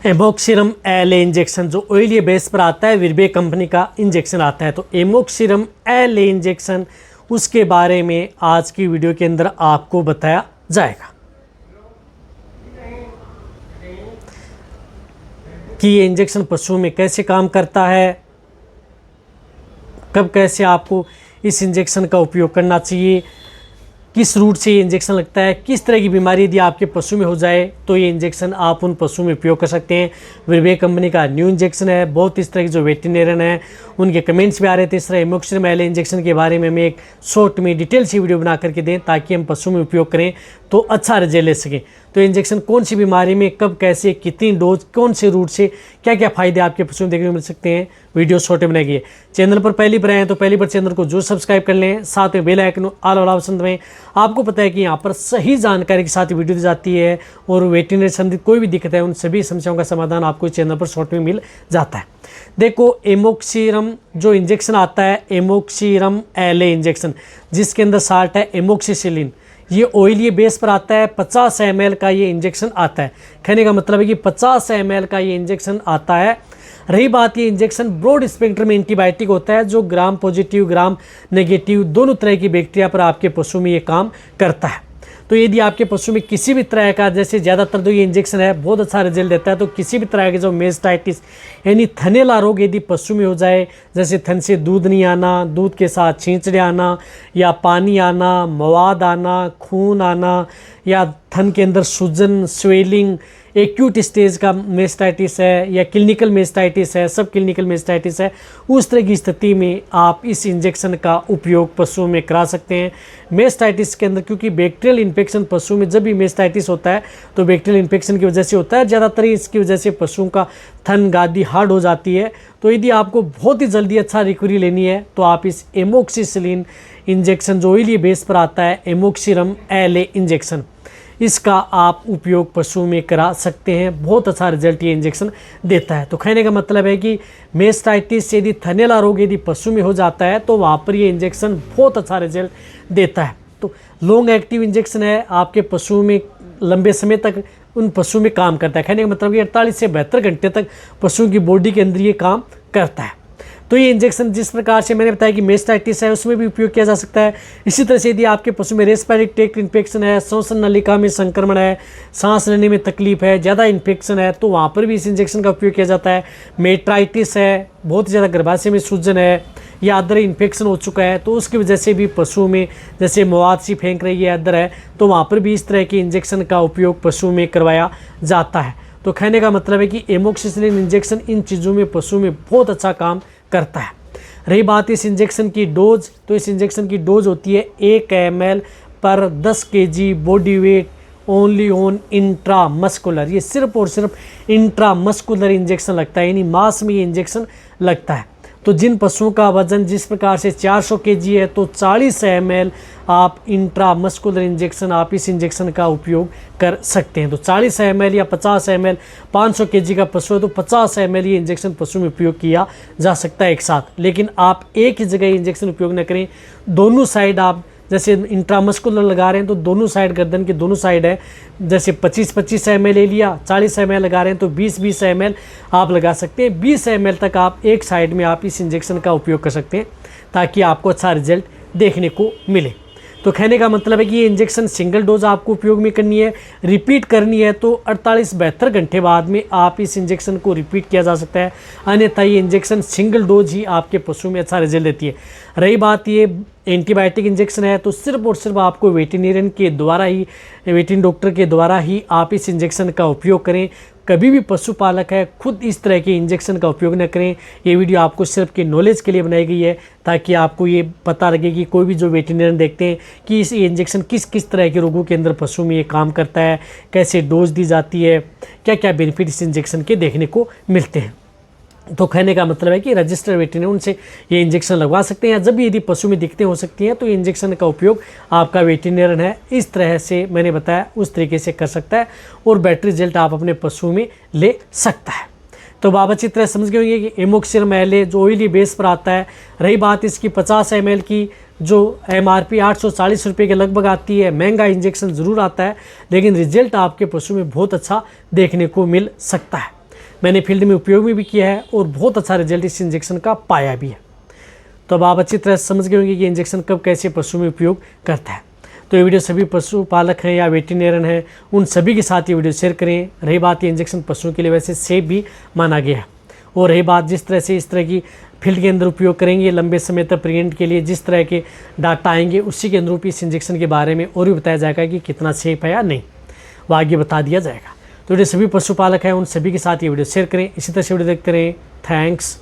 एमोक्सिरम L injection जो oily base पर आता है, विरबेक कंपनी का इंजेक्शन आता है। तो एमोक्सिरम एल इंजेक्शन, उसके बारे में आज की वीडियो के अंदर आपको बताया जाएगा कि ये इंजेक्शन पशुओं में कैसे काम करता है, कब कैसे आपको इस इंजेक्शन का उपयोग करना चाहिए, किस रूट से ये इंजेक्शन लगता है, किस तरह की बीमारी यदि आपके पशु में हो जाए तो ये इंजेक्शन आप उन पशुओं में उपयोग कर सकते हैं। विरबेक कंपनी का न्यू इंजेक्शन है। बहुत इस तरह के जो वेटरनरियन हैं उनके कमेंट्स भी आ रहे थे इस तरह एमोक्सिरम एल इंजेक्शन के बारे में हमें एक शॉर्ट में डिटेल सी वीडियो बना करके दें ताकि हम पशु में उपयोग करें तो अच्छा रिजल्ट ले सकें। तो इंजेक्शन कौन सी बीमारी में, कब, कैसे, कितनी डोज, कौन से रूट से, क्या क्या फ़ायदे आपके पशुओं में देखने को मिल सकते हैं, वीडियो शॉर्ट में बनाई है। चैनल पर पहली बार आए हैं तो पहली बार चैनल को जो सब्सक्राइब कर लें, साथ में बेल आइकन ऑल वाला ऑप्शन दबाएं। आपको पता है कि यहाँ पर सही जानकारी के साथ वीडियो दी जाती है और वेटरनरी संबंधित कोई भी दिक्कत है उन सभी समस्याओं का समाधान आपको इस चैनल पर शॉर्ट में मिल जाता है। देखो, एमोक्सिरम जो इंजेक्शन आता है, एमोक्सिरम एल इंजेक्शन, जिसके अंदर साल्ट है एमोक्सिसिलिन, ये ऑयली बेस पर आता है। 50 ml का ये इंजेक्शन आता है। कहने का मतलब है कि 50 ml का ये इंजेक्शन आता है। रही बात, ये इंजेक्शन ब्रॉड स्पेक्ट्रम में एंटीबायोटिक होता है जो ग्राम पॉजिटिव ग्राम नेगेटिव दोनों तरह की बैक्टीरिया पर आपके पशु में ये काम करता है। तो यदि आपके पशु में किसी भी तरह का, जैसे ज़्यादातर जो ये इंजेक्शन है बहुत अच्छा रिजल्ट देता है, तो किसी भी तरह के जो मेस्टाइटिस यानी थनैला रोग यदि पशु में हो जाए, जैसे थन से दूध नहीं आना, दूध के साथ छींचड़े आना, या पानी आना, मवाद आना, खून आना, या थन के अंदर सूजन, स्वेलिंग, एक्यूट स्टेज का मेस्टाइटिस है या क्लिनिकल मेस्टाइटिस है, सब क्लिनिकल मेस्टाइटिस है, उस तरह की स्थिति में आप इस इंजेक्शन का उपयोग पशुओं में करा सकते हैं। मेस्टाइटिस के अंदर क्योंकि बैक्टीरियल इन्फेक्शन पशु में जब भी मेस्टाइटिस होता है तो बैक्टीरियल इन्फेक्शन की वजह से होता है, ज़्यादातर इसकी वजह से पशुओं का थन गादी हार्ड हो जाती है। तो यदि आपको बहुत ही जल्दी अच्छा रिकवरी लेनी है तो आप इस एमोक्सिसिलिन इंजेक्शन जो ऑयली बेस पर आता है, एमोक्सिरम एल इंजेक्शन, इसका आप उपयोग पशु में करा सकते हैं। बहुत अच्छा रिजल्ट ये इंजेक्शन देता है। तो कहने का मतलब है कि मेस्टाइटिस यदि थनैला रोग यदि पशु में हो जाता है तो वहाँ पर ये इंजेक्शन बहुत अच्छा रिजल्ट देता है। तो लॉन्ग एक्टिव इंजेक्शन है, आपके पशु में लंबे समय तक उन पशु में काम करता है। कहने का मतलब कि 48 से 72 घंटे तक पशुओं की बॉडी के अंदर ये काम करता है। तो ये इंजेक्शन जिस प्रकार से मैंने बताया कि मेस्टाइटिस है उसमें भी उपयोग किया जा सकता है। इसी तरह से यदि आपके पशु में रेस्पिरेटरी ट्रैक्ट इन्फेक्शन है, श्वसन नलिका में संक्रमण है, सांस लेने में तकलीफ है, ज़्यादा इन्फेक्शन है, तो वहाँ पर भी इस इंजेक्शन का उपयोग किया जाता है। मेट्राइटिस है, बहुत ज़्यादा गर्भाशय में सूजन है या अदर इन्फेक्शन हो चुका है, तो उसकी वजह से भी पशुओं में जैसे मवाद सी फेंक रही है अदर है, तो वहाँ पर भी इस तरह के इंजेक्शन का उपयोग पशु में करवाया जाता है। तो कहने का मतलब है कि एमोक्सिसिलिन इंजेक्शन इन चीज़ों में पशु में बहुत अच्छा काम करता है। रही बात इस इंजेक्शन की डोज, तो इस इंजेक्शन की डोज होती है 1 ml पर 10 kg body weight only on intramuscular. ये सिर्फ और सिर्फ इंट्रामस्कुलर इंजेक्शन लगता है, यानी मांस में ये इंजेक्शन लगता है। तो जिन पशुओं का वजन जिस प्रकार से 400 kg है तो 40 ml आप इंट्रामस्कुलर इंजेक्शन, आप इस इंजेक्शन का उपयोग कर सकते हैं। तो 40 ml या 50 ml, 500 kg का पशु है तो 50 ml ये इंजेक्शन पशु में उपयोग किया जा सकता है एक साथ। लेकिन आप एक ही जगह इंजेक्शन उपयोग न करें, दोनों साइड आप जैसे इंट्रामस्कुलर लगा रहे हैं तो दोनों साइड, गर्दन के दोनों साइड है, जैसे 25-25 ml ले लिया, 40 ml लगा रहे हैं तो 20-20 ml आप लगा सकते हैं। 20 ml तक आप एक साइड में आप इस इंजेक्शन का उपयोग कर सकते हैं ताकि आपको अच्छा रिजल्ट देखने को मिले। तो कहने का मतलब है कि ये इंजेक्शन सिंगल डोज आपको उपयोग में करनी है, रिपीट करनी है तो 48-72 घंटे बाद में आप इस इंजेक्शन को रिपीट किया जा सकता है, अन्यथा ये इंजेक्शन सिंगल डोज ही आपके पशु में अच्छा रिजल्ट देती है। रही बात ये एंटीबायोटिक इंजेक्शन है तो सिर्फ और सिर्फ आपको वेटरनरियन के द्वारा ही, वेटरनरी डॉक्टर के द्वारा ही आप इस इंजेक्शन का उपयोग करें। कभी भी पशुपालक है खुद इस तरह के इंजेक्शन का उपयोग न करें। ये वीडियो आपको सिर्फ के नॉलेज के लिए बनाई गई है ताकि आपको ये पता लगे कि कोई भी जो वेटरनरियन देखते हैं कि इस इंजेक्शन किस किस तरह के रोगों के अंदर पशु में ये काम करता है, कैसे डोज दी जाती है, क्या क्या बेनिफिट इस इंजेक्शन के देखने को मिलते हैं। तो कहने का मतलब है कि रजिस्टर्ड वेटरनरी उनसे ये इंजेक्शन लगवा सकते हैं, या जब भी यदि पशु में दिक्कतें हो सकती हैं तो ये इंजेक्शन का उपयोग आपका वेटरनरियन है इस तरह से मैंने बताया उस तरीके से कर सकता है और बेटर रिजल्ट आप अपने पशु में ले सकता है। तो आप अच्छी तरह समझ गए होंगे कि एमोक्सिरम एल जो ऑयली बेस पर आता है। रही बात इसकी 50 ml की जो MRP 840 रुपये के लगभग आती है, महंगा इंजेक्शन ज़रूर आता है लेकिन रिजल्ट आपके पशु में बहुत अच्छा देखने को मिल सकता है। मैंने फील्ड में उपयोग में भी किया है और बहुत अच्छा रिजल्ट इस इंजेक्शन का पाया भी है। तो अब आप अच्छी तरह से समझ गए होंगे कि इंजेक्शन कब कैसे पशु में उपयोग करता है। तो ये वीडियो सभी पशुपालक हैं या वेटरनरियन हैं उन सभी के साथ ये वीडियो शेयर करें। रही बात, ये इंजेक्शन पशुओं के लिए वैसे सेफ भी माना गया है। और रही बात, जिस तरह से इस तरह की फील्ड के अंदर उपयोग करेंगे लंबे समय तक प्रेग्नेंट के लिए जिस तरह के डाटा आएंगे उसी के अनुरूप इस इंजेक्शन के बारे में और भी बताया जाएगा कि कितना सेफ है या नहीं, वो आगे बता दिया जाएगा। तो जो सभी पशुपालक हैं उन सभी के साथ ये वीडियो शेयर करें। इसी तरह से वीडियो देखते रहें। थैंक्स।